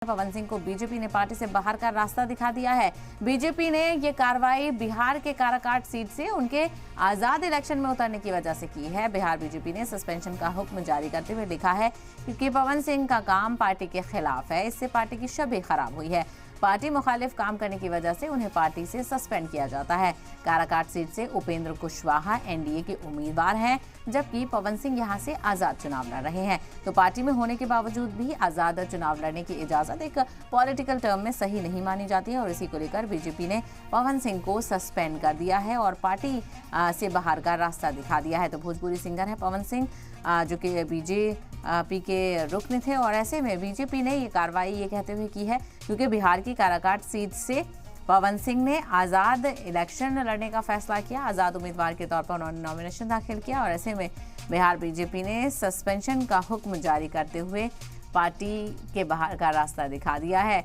पवन सिंह को बीजेपी ने पार्टी से बाहर का रास्ता दिखा दिया है। बीजेपी ने ये कार्रवाई बिहार के काराकाट सीट से उनके आजाद इलेक्शन में उतरने की वजह से की है। बिहार बीजेपी ने सस्पेंशन का हुक्म जारी करते हुए लिखा है कि पवन सिंह का काम पार्टी के खिलाफ है, इससे पार्टी की छवि खराब हुई है। पार्टी मुखालिफ काम करने की वजह से उन्हें पार्टी से सस्पेंड किया जाता है। काराकाट सीट से उपेंद्र कुशवाहा एनडीए के उम्मीदवार हैं, जबकि पवन सिंह यहां से आजाद चुनाव लड़ रहे हैं। तो पार्टी में होने के बावजूद भी आजाद चुनाव लड़ने की इजाजत एक पॉलिटिकल टर्म में सही नहीं मानी जाती है और इसी को लेकर बीजेपी ने पवन सिंह को सस्पेंड कर दिया है और पार्टी से बाहर का रास्ता दिखा दिया है। तो भोजपुरी सिंगर है पवन सिंह, जो कि बीजेपी के रुकन थे और ऐसे में बीजेपी ने ये कार्रवाई ये कहते हुए की है क्योंकि बिहार की काराकाट सीट से पवन सिंह ने आज़ाद इलेक्शन लड़ने का फैसला किया। आज़ाद उम्मीदवार के तौर पर उन्होंने नॉमिनेशन दाखिल किया और ऐसे में बिहार बीजेपी ने सस्पेंशन का हुक्म जारी करते हुए पार्टी के बाहर का रास्ता दिखा दिया है।